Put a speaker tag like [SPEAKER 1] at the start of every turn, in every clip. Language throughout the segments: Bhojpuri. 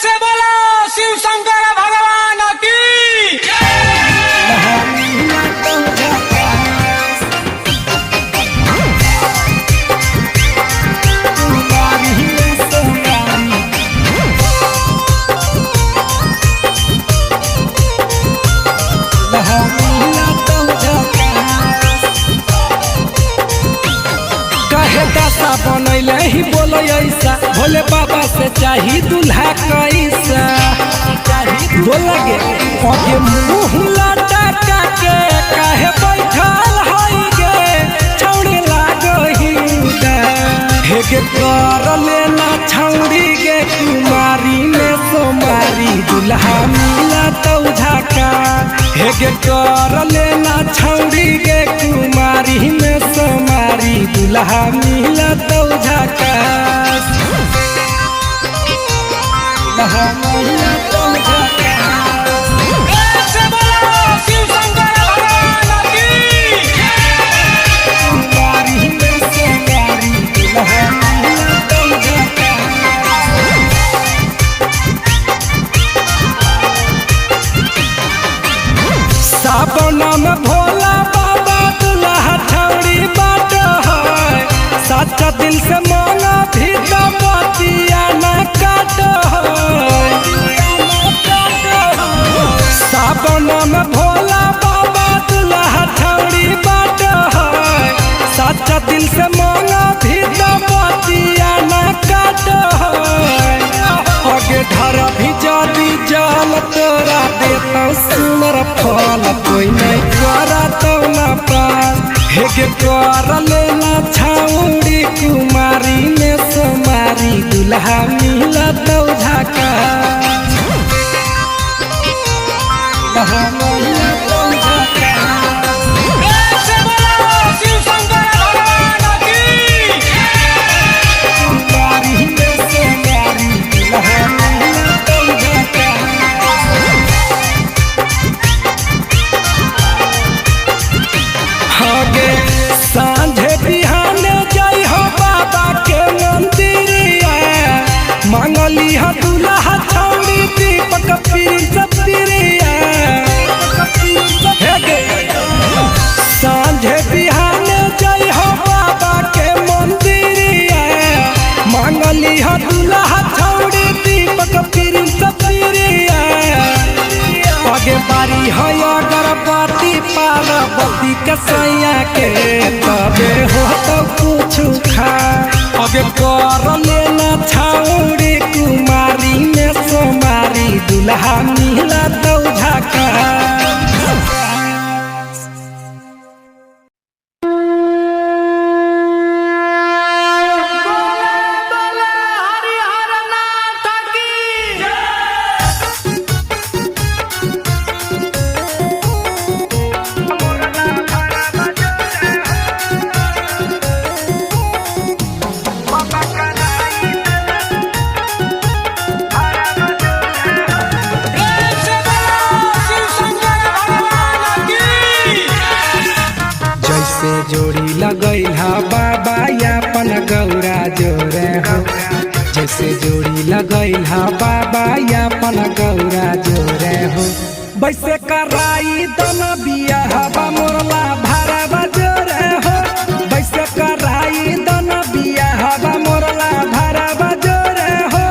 [SPEAKER 1] से बोलो शिव शंकर भगवान की।
[SPEAKER 2] बनैले ही बोलो ऐसा भोले बाबा से चाही दूल्हा कैसा बोला गे आगे मुंह लटका के काहे बैठल हई गे छौड़ी लागही हे गे कर लेना छौड़ी गे कुमारी में सोमारी दूल्हा मिला तो झाका हे गे कर लेना छौड़ी गे कुमारी में सोमारी दूल्हा मिला तो झाका दूल्हा मिला तो झाका
[SPEAKER 1] से बोलो शिव शंकर भगवान की।
[SPEAKER 2] कुमारी में सोमारी दूल्हा मिला तो झाका सावन में भोला बाबा दूल्हा छौड़ी बाट है सच्चा दिल से मांगा भी तो बतिया न काट सावन में भोला बाबा दूल्हा छौड़ी बाट है सच्चा दिल से मांगा भी तो बतिया न काट आगे धरा भी जादी जाल तोरा देता सुनर फल कोई नहीं करा तो न पास हे गे कर लेना छौड़ी कुमारी में सोमारी दूल्हा मिला तो झाका दूल्हा मिला तो झाका
[SPEAKER 1] से बोलो शिव शंकर भगवान की।
[SPEAKER 2] कुमारी में सोमारी दूल्हा मिला तो झाका आगे सांझे बिहाने जाई हो बाबा के मंदिरिया मांगली हो दूल्हा छौड़ी दीपक पिरिया सांझे बिहाने जाई हो बाबा के मंदिरिया मांगली हो दूल्हा छौड़ी दीपक पिरिया आगे बारी है अगरबत्ती पार्वती के सैया के तबे हो तो कुछ खा आगे कर लेना छौड़ी कुमारी में सोमारी दूल्हा मिला तो झाका
[SPEAKER 1] से बोलो शिव शंकर भगवान की।
[SPEAKER 2] जैसे जोड़ी लगैल हा बाबा यापन गौरा जोरे हो जैसे जोड़ी लगैल हा बाबा यापन गौरा जोरे हो वैसे कराई दन बिया हवा मोरला भारा बजोरे हो वैसे कराई दन बिया हवा मोरला भारा बजोरे हो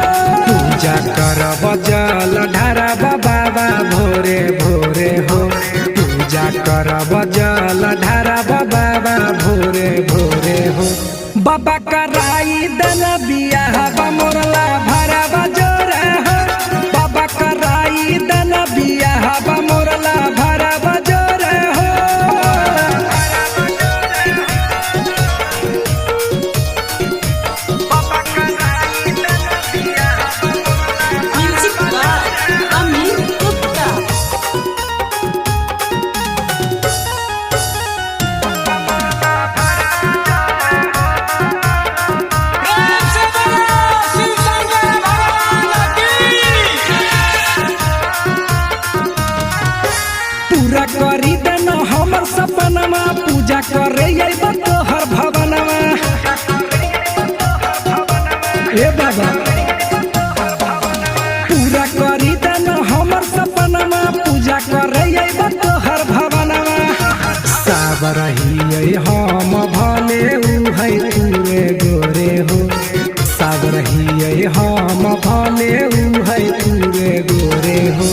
[SPEAKER 2] पूजा कर बजल ढारा बाबा भोरे भोरे हो पूजा कर बजल ढारा बाबा भोरे भोरे हो बाबा कराई दन बिया हवा मोरला भारा बजोरे हो बाबा कराई दन बिया हवा मोरला भारा बजोरे हो
[SPEAKER 3] Music by
[SPEAKER 2] रहिए हम भले ऊ है तूरे गोरे हो। सब रहिए हम भले ऊ है तूरे गोरे हो।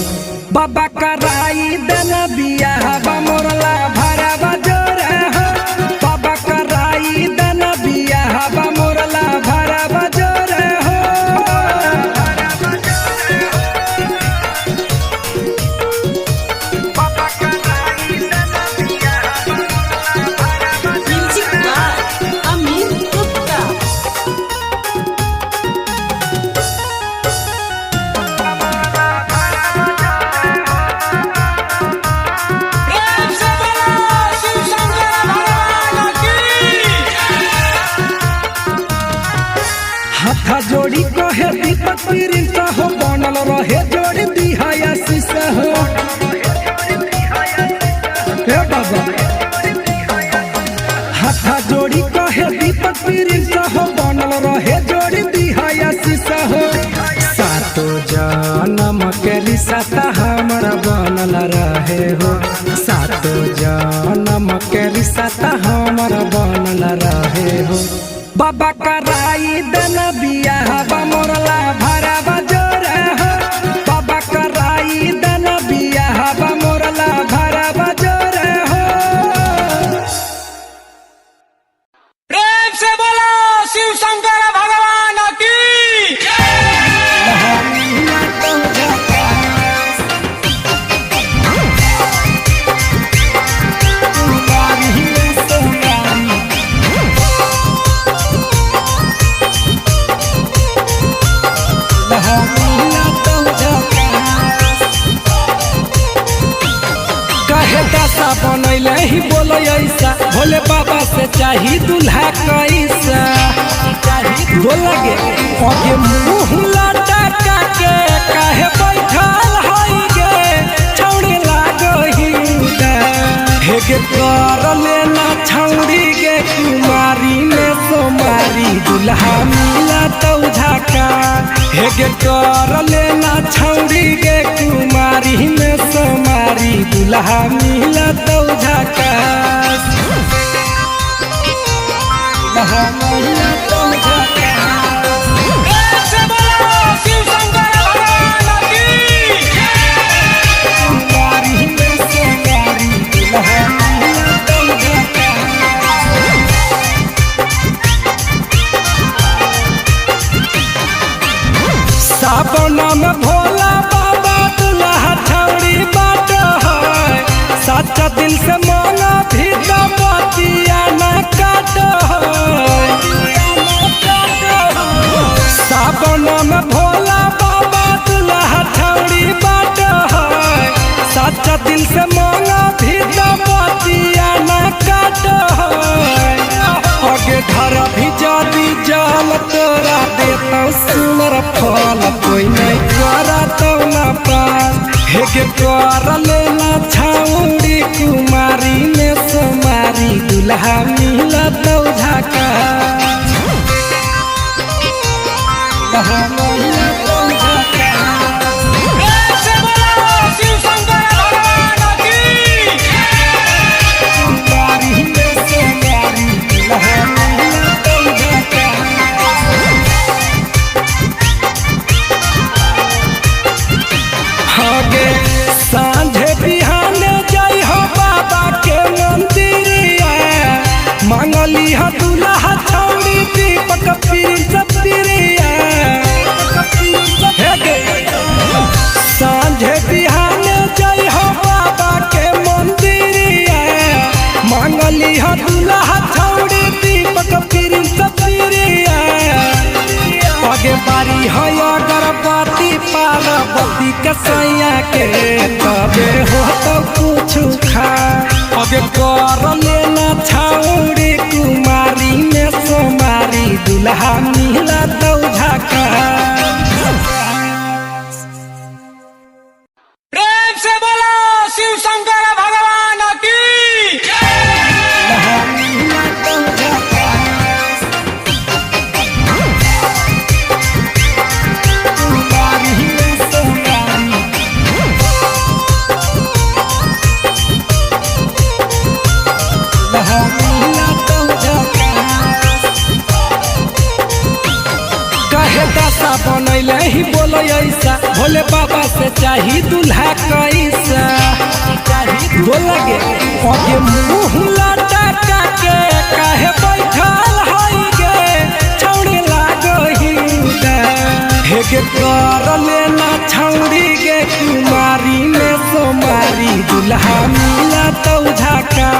[SPEAKER 2] बाबा कराई दन बियाह मोरला भरा बजोरे हो। बाबा कराई दन बियाह मोरला भरा बजोरे हो।
[SPEAKER 3] Music by Amin Gupta.
[SPEAKER 1] प्रेम से बोलो शिव शंकर भगवान की।
[SPEAKER 2] हाथा जोड़ी कहे दीपक प्रिंस हो। बनल रहे जोड़ी दिहाया शीशा हो। हे बाबा हाथा जोड़ी कहे दीपक प्रिंस हो। बनल रहे जोड़ी दिहाया शीशा हो। सातो जन्म के रिश्ता हमारा बनल रहे हो। सातो जन्म के रिश्ता हमारा बनल रहे हो। बाबा कराई दन बियाह मोरला भरा बजोरे हो। बाबा कराई दन बियाह मोरला भरा बजोरे हो।
[SPEAKER 1] प्रेम से बोलो शिव शंकर भगवान की।
[SPEAKER 2] कहे दशा बनैले ही बोलो ऐसा। भोले बाबा से चाही दूल्हा कैसा। बोला गे आगे मुँह लटका के कहे बैठल हई गे छौड़ी लागही हेगे कर लेना छौड़ी गे कुमारी में सोमारी दूल्हा मिला तो झाका। हेगे कर लेना छौड़ी गे कुमारी में सोमारी दूल्हा मिला तो झाका। दूल्हा मिला तो झाका।
[SPEAKER 1] प्रेम से बोलो शिव शंकर भगवान की।
[SPEAKER 2] कुमारी में सोमारी दूल्हा मिला तो झाका। सावन में भोला बाबा दूल्हा छौड़ी बाट है। सच्चा दिल से मांगा भी तो बतिया न काट है। सावन में भोला बाबा दूल्हा छौड़ी बाट है। सच्चा दिल से मांगा भी तो बतिया न काट है। आगे घर भी जादी जाल तोरा देता सुनर फल कोई नहीं करा तो न पास। हेगे कर लेना छौड़ी कुमारी में सोमारी दूल्हा मिला तो झाका। दूल्हा मिला तो झाका।
[SPEAKER 1] प्रेम से बोलो शिव शंकर भगवान की।
[SPEAKER 2] कुमारी में सोमारी दूल्हा मिला तो झाका। आगे सांझे बिहाने जाई हो बाबा के मंदिरिया। मांगली हो दूल्हा छौड़ी दीपक प्रिंस प्रिया। हेगे सांझे बिहाने जाई हो बाबा के मंदिरिया। मांगली हो दूल्हा छौड़ी दीपक प्रिंस प्रिया। आगे बारी है अगरबत्ती पार्वती के सैया के तबे हो तो कुछ खा। आगे कर लेना छौड़ी कुमारी में सोमारी दूल्हा मिला तो झाका।
[SPEAKER 1] प्रेम से बोलो शिव शंकर भगवान की।
[SPEAKER 2] दूल्हा मिला तो झाका। कुमारी में सोमारी नहीं बोलो ऐसा, भोले बाबा से चाही दूल्हा कैसा। बोला गे आगे मुँह लटका के काहे बैठल हई गे, छौड़ी लागही हेगे कर लेना छौड़ी गे, कुमारी में सोमारी दूल्हा मिला तो झका।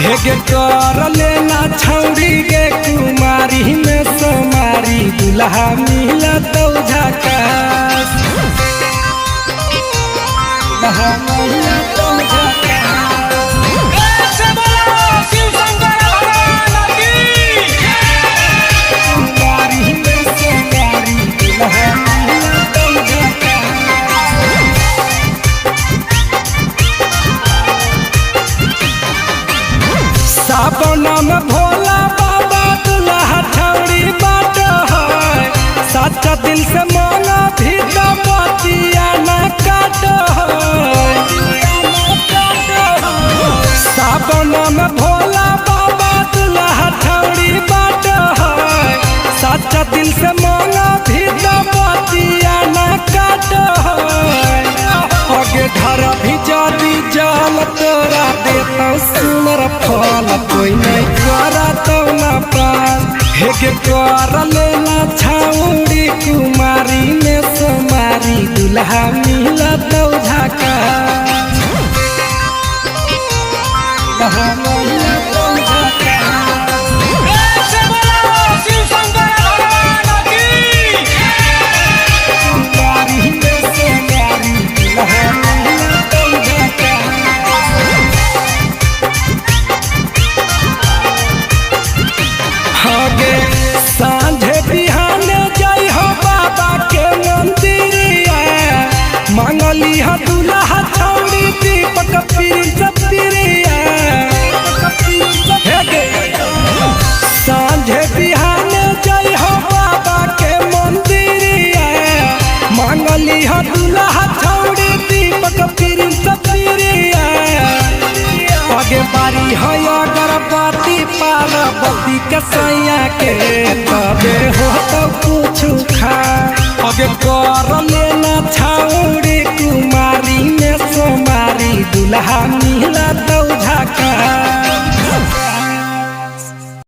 [SPEAKER 2] हेगे कर लेना छौड़ी गे, कुमारी में सोमारी दूल्हा मिला तो झका। दूल्हा मिला तो झका।
[SPEAKER 1] ऐसे बोलो शिव शंकर भगवान की।
[SPEAKER 2] कुमारी में सोमारी दूल्हा मिला तो झका। सावन में भोला बाबा दूल्हा छौड़ी बाट है, सच्चा दिल से मांगा भी तो बतिया न काट है। सावन में भोला बाबा दूल्हा छौड़ी बाट है, सच्चा दिल से मांगा भी तो बतिया न काट है। आगे धर भी जाती जाल तोरा देता सुनर फल, कोई नहीं करा तो न पास। हेगे कर लेना छौड़ी, कुमारी में सोमारी दूल्हा मिला तो झका। दूल्हा मिला तो झका।
[SPEAKER 1] ऐसे बोलो शिव शंकर भगवान की।
[SPEAKER 2] कुमारी में सोमारी दूल्हा मिला तो झका। आगे सांझे बिहान जय हो बाबा के मंदिरिया, मांगली हा दूल्हा छौड़ी दीपक प्रिंस प्रिया। सांझे बिहान जय हो बाबा के मंदिरिया, मांगली हा दूल्हा छौड़ी दीपक प्रिंस प्रिया। आगे बारी है अगरबत्ती पार्वती के सैया के, तबे हो तो कुछ खा। आगे कर लेना छौड़ी, कुमारी में सोमारी दूल्हा मिला तो झका।